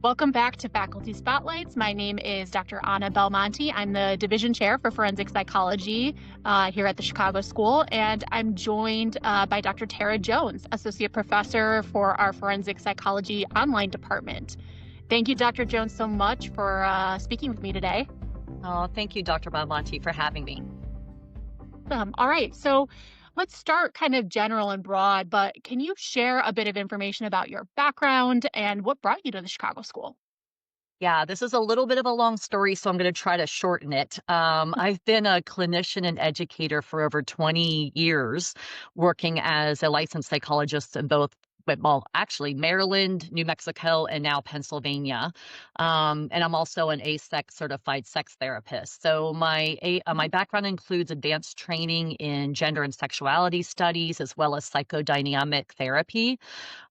Welcome back to Faculty Spotlights. My name is Dr. Anna Belmonte. I'm the Division Chair for Forensic Psychology here at the Chicago School, and I'm joined by Dr. Tera Jones, Associate Professor for our Forensic Psychology online department. Thank you, Dr. Jones, so much for speaking with me today. Oh, thank you, Dr. Belmonte, for having me. All right, so let's start kind of general and broad, but can you share a bit of information about your background and what brought you to the Chicago School? Yeah, this is a little bit of a long story, so I'm going to try to shorten it. I've been a clinician and educator for over 20 years, working as a licensed psychologist in actually Maryland, New Mexico, and now Pennsylvania. And I'm also an ASEC certified sex therapist. So my background includes advanced training in gender and sexuality studies, as well as psychodynamic therapy.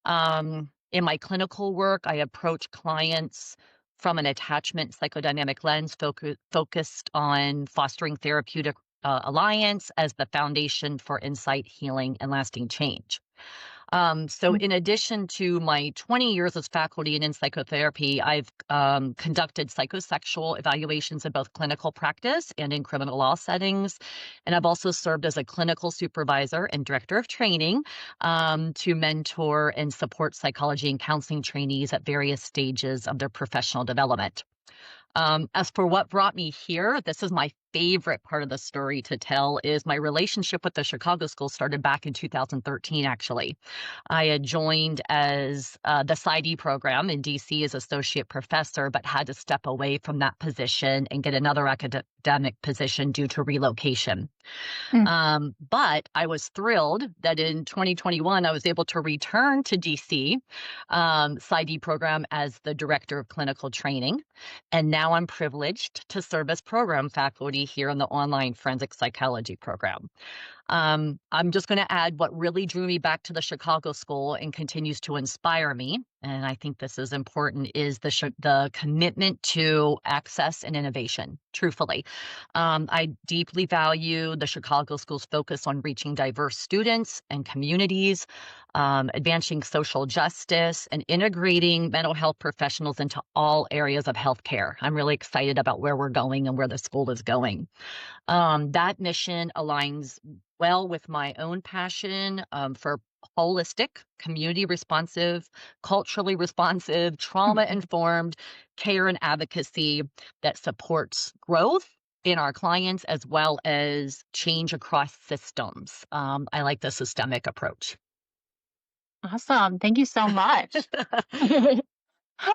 In my clinical work, I approach clients from an attachment psychodynamic lens focused on fostering therapeutic alliance as the foundation for insight, healing, and lasting change. So in addition to my 20 years as faculty and in psychotherapy, I've conducted psychosexual evaluations in both clinical practice and in criminal law settings. And I've also served as a clinical supervisor and director of training to mentor and support psychology and counseling trainees at various stages of their professional development. As for what brought me here, this is my favorite part of the story to tell is my relationship with the Chicago School started back in 2013, actually. I had joined as the PsyD program in DC as associate professor, but had to step away from that position and get another academic position due to relocation. Mm. But I was thrilled that in 2021, I was able to return to DC, PsyD program as the director of clinical training. And now I'm privileged to serve as program faculty here in the online forensic psychology program. I'm just going to add what really drew me back to the Chicago School and continues to inspire me, and I think this is important, is the commitment to access and innovation, truthfully. I deeply value the Chicago School's focus on reaching diverse students and communities, advancing social justice, and integrating mental health professionals into all areas of healthcare. I'm really excited about where we're going and where the school is going. That mission aligns well with my own passion for holistic, community responsive, culturally responsive, trauma informed care and advocacy that supports growth in our clients as well as change across systems. I like the systemic approach. Awesome. Thank you so much.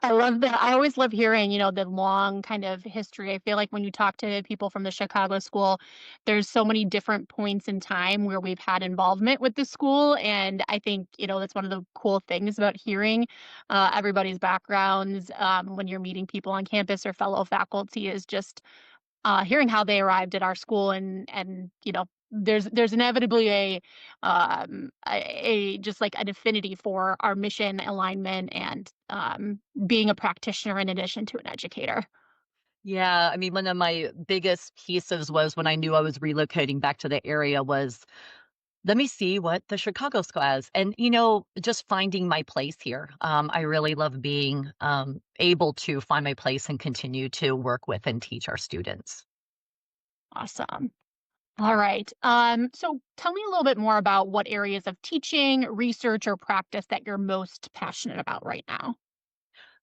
I love that. I always love hearing, the long kind of history. I feel like when you talk to people from the Chicago School, there's so many different points in time where we've had involvement with the school. And I think, that's one of the cool things about hearing everybody's backgrounds when you're meeting people on campus or fellow faculty is just hearing how they arrived at our school and there's inevitably a just like an affinity for our mission alignment and being a practitioner in addition to an educator. Yeah, I mean, one of my biggest pieces was when I knew I was relocating back to the area was let me see what the Chicago School has. And, just finding my place here. I really love being able to find my place and continue to work with and teach our students. Awesome. All right. So tell me a little bit more about what areas of teaching, research, or practice that you're most passionate about right now.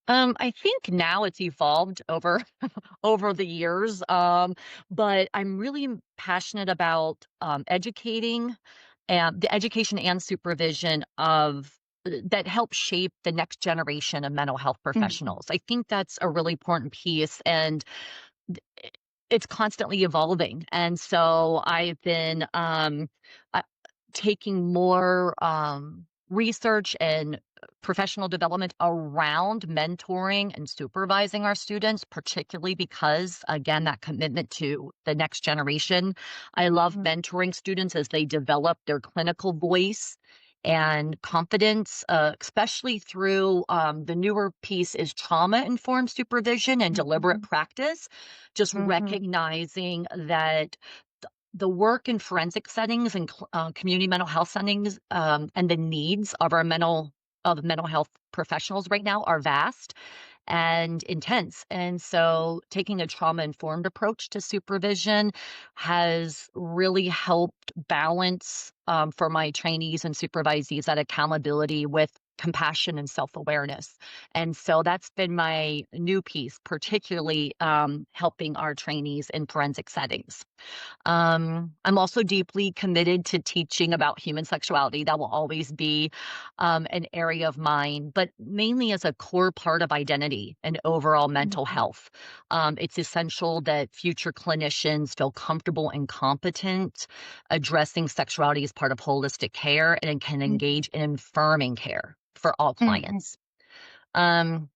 I think now it's evolved over over the years, but I'm really passionate about educating and the education and supervision of that help shape the next generation of mental health Mhm. professionals. I think that's a really important piece, and it's constantly evolving. And so I've been uh, taking more research and professional development around mentoring and supervising our students, particularly because, again, that commitment to the next generation. I love Mhm. mentoring students as they develop their clinical voice and confidence, especially through the newer piece is trauma informed supervision and deliberate Mhm. practice, just Mhm. recognizing that the work in forensic settings and community mental health settings and the needs of our mental health professionals right now are vast, and intense. And so taking a trauma informed approach to supervision has really helped balance for my trainees and supervisees that accountability with compassion and self awareness. And so that's been my new piece, particularly helping our trainees in forensic settings. I'm also deeply committed to teaching about human sexuality. That will always be an area of mine, but mainly as a core part of identity and overall mental Mhm, health. It's essential that future clinicians feel comfortable and competent addressing sexuality as part of holistic care and can mhm, engage in affirming care for all mhm, clients. Um,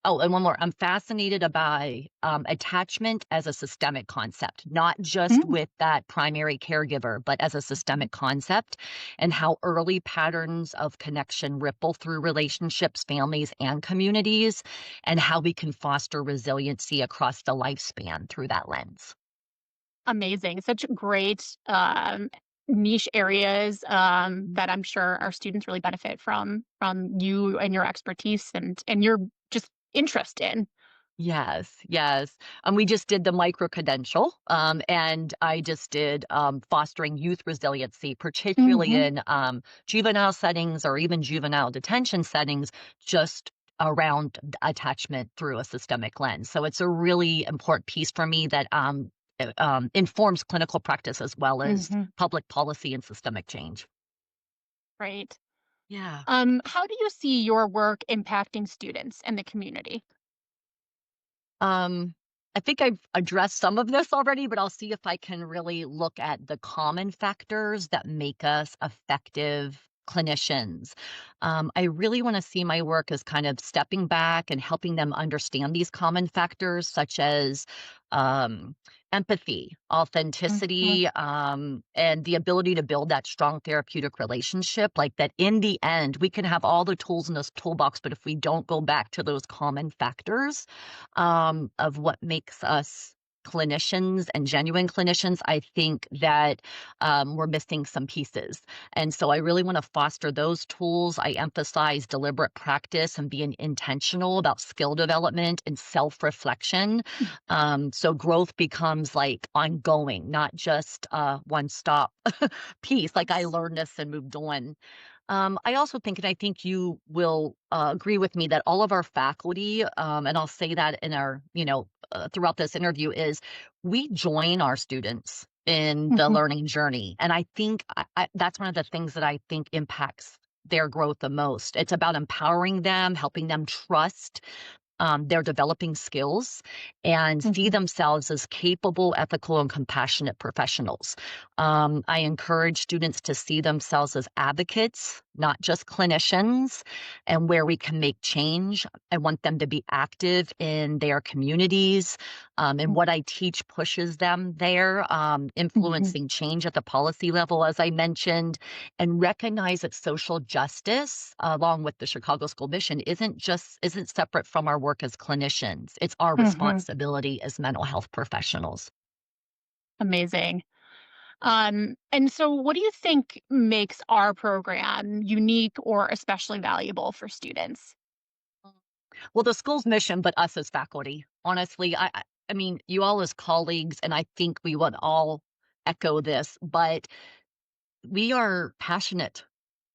oh, and one more. I'm fascinated by attachment as a systemic concept, not just mm, with that primary caregiver, but as a mhm. systemic concept, and how early patterns of connection ripple through relationships, families, and communities, and how we can foster resiliency across the lifespan through that lens. Amazing. Such great, niche areas, that I'm sure our students really benefit from you and your expertise and your just interest in. Yes, yes. We just did the micro credential, and I just did fostering youth resiliency, particularly Mhm, in juvenile settings or even juvenile detention settings, just around attachment through a systemic lens. So it's a really important piece for me that informs clinical practice as well as mhm. public policy and systemic change. Right. Yeah. How do you see your work impacting students and the community? Um, I think I've addressed some of this already, but I'll see if I can really look at the common factors that make us effective clinicians. I really want to see my work as kind of stepping back and helping them understand these common factors, such as um, empathy, Mhm, authenticity, and the ability to build that strong therapeutic relationship. Like that in the end, we can have all the tools in this toolbox, but if we don't go back to those common factors, of what makes us clinicians and genuine clinicians, I think that we're missing some pieces. And so I really want to foster those tools. I emphasize deliberate practice and being intentional about skill development and self reflection. So growth becomes like ongoing, not just one stop piece. Like I yes. learned this and moved on. I also think, and I think you will agree with me that all of our faculty, and I'll say that in our, throughout this interview, is we join our students in the Mhm, learning journey, and I think that's one of the things that I think impacts their growth the most. It's about empowering them, helping them trust they're developing skills and see mhm, themselves as capable, ethical, and compassionate professionals. I encourage students to see themselves as advocates, not just clinicians, and where we can make change. I want them to be active in their communities. And what I teach pushes them there, mhm, influencing change at the policy level, as I mentioned, and recognize that social justice, along with the Chicago School Mission, isn't separate from our work as clinicians. It's our mhm. responsibility as mental health professionals. Amazing. And so what do you think makes our program unique or especially valuable for students? Well, the school's mission, but us as faculty. Honestly, I mean, you all as colleagues, and I think we would all echo this, but we are passionate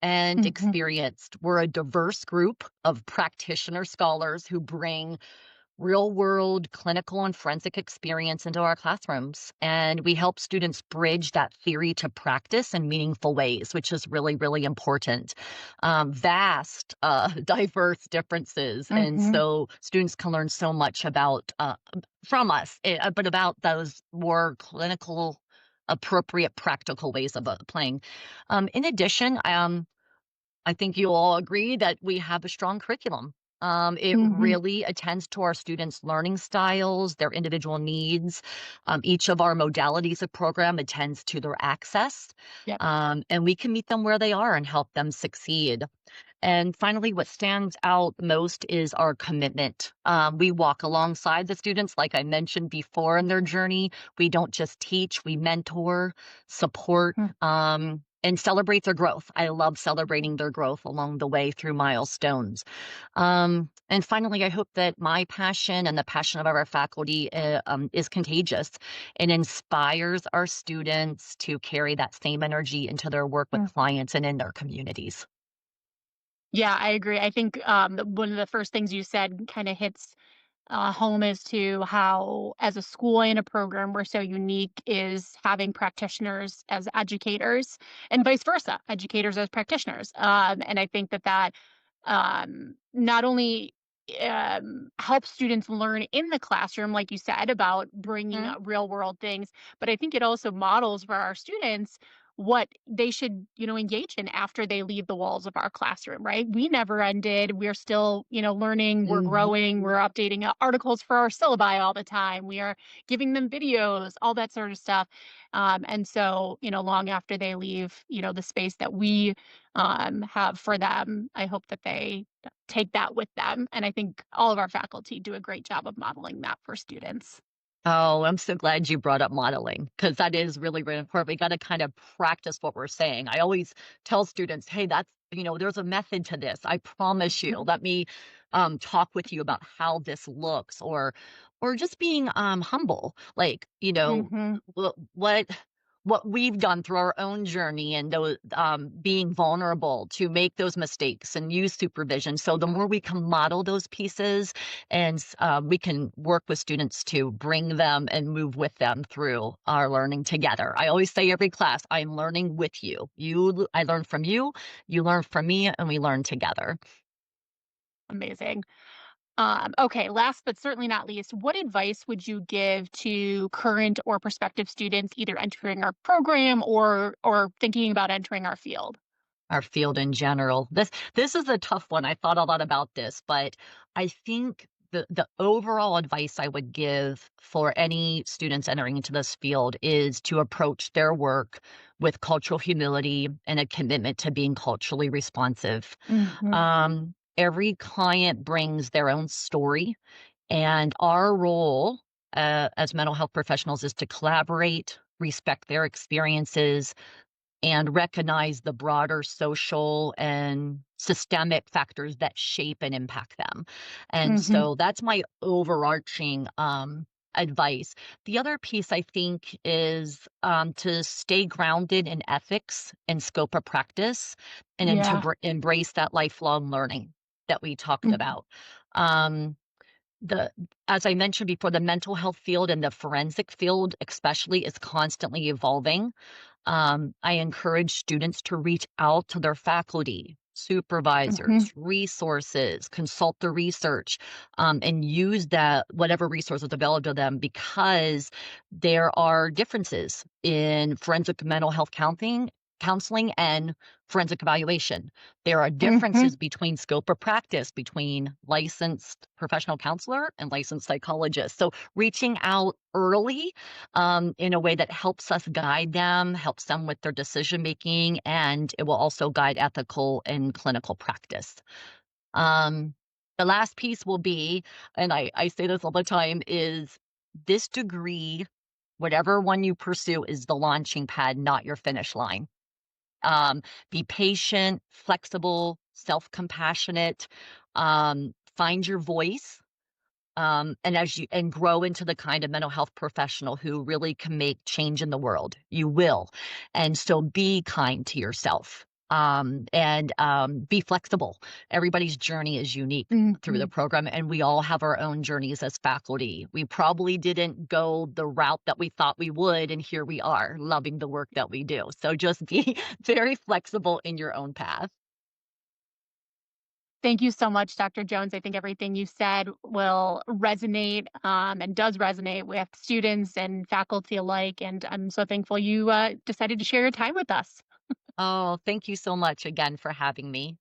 and Mhm, experienced. We're a diverse group of practitioner scholars who bring real world clinical and forensic experience into our classrooms. And we help students bridge that theory to practice in meaningful ways, which is really, really important. Vast, diverse differences. And mhm, so students can learn so much about, from us, but about those more clinical, appropriate, practical ways of playing. In addition, I think you'll all agree that we have a strong curriculum. It mhm. really attends to our students' learning styles, their individual needs. Each of our modalities of program attends to their access, Yep. and we can meet them where they are and help them succeed. And finally, what stands out most is our commitment. We walk alongside the students, like I mentioned before, in their journey. We don't just teach, we mentor, support. Mm, and celebrate their growth. I love celebrating their growth along the way through milestones. And finally, I hope that my passion and the passion of our faculty is contagious and inspires our students to carry that same energy into their work with Mm. clients and in their communities. Yeah, I agree. I think one of the first things you said kind of hits home as to how, as a school and a program, we're so unique is having practitioners as educators and vice versa, educators as practitioners. And I think that not only helps students learn in the classroom, like you said, about bringing Mhm. up real world things, but I think it also models for our students what they should, engage in after they leave the walls of our classroom, right? We never ended. We're still, learning, we're Mhm. growing, we're updating articles for our syllabi all the time. We are giving them videos, all that sort of stuff. And so, long after they leave, the space that we have for them, I hope that they take that with them. And I think all of our faculty do a great job of modeling that for students. Oh, I'm so glad you brought up modeling because that is really, really important. We got to kind of practice what we're saying. I always tell students, hey, there's a method to this. I promise you. Let me talk with you about how this looks or just being humble. Like, Mm-hmm. what we've done through our own journey and those being vulnerable to make those mistakes and use supervision. So the more we can model those pieces and we can work with students to bring them and move with them through our learning together. I always say every class, I'm learning with you. I learn from you, you learn from me, and we learn together. Amazing. Okay, last but certainly not least, what advice would you give to current or prospective students either entering our program or thinking about entering our field? Our field in general. This is a tough one. I thought a lot about this, but I think the overall advice I would give for any students entering into this field is to approach their work with cultural humility and a commitment to being culturally responsive. Hmm. Every client brings their own story, and our role as mental health professionals is to collaborate, respect their experiences, and recognize the broader social and systemic factors that shape and impact them. And Hmm. so that's my overarching advice. The other piece I think is to stay grounded in ethics and scope of practice and then to Yeah. embrace that lifelong learning that we talked Mhm. about. Um, the as I mentioned before, the mental health field and the forensic field especially is constantly evolving. I encourage students to reach out to their faculty, Mhm. supervisors, resources, consult the research, and use that whatever resources available to them because there are differences in forensic mental health counseling and forensic evaluation. There are Mhm. differences between scope of practice between licensed professional counselor and licensed psychologist. So reaching out early in a way that helps us guide them, helps them with their decision making, and it will also guide ethical and clinical practice. Um, the last piece will be, and I say this all the time, is this degree, whatever one you pursue, is the launching pad, not your finish line. Um, be patient, flexible, self compassionate, find your voice and as you and grow into the kind of mental health professional who really can make change in the world. You will. And so be kind to yourself. And be flexible. Everybody's journey is unique through the Mhm. program, and we all have our own journeys as faculty. We probably didn't go the route that we thought we would, and here we are, loving the work that we do. So just be very flexible in your own path. Thank you so much, Dr. Jones. I think everything you said will resonate and does resonate with students and faculty alike. And I'm so thankful you decided to share your time with us. Oh, thank you so much again for having me.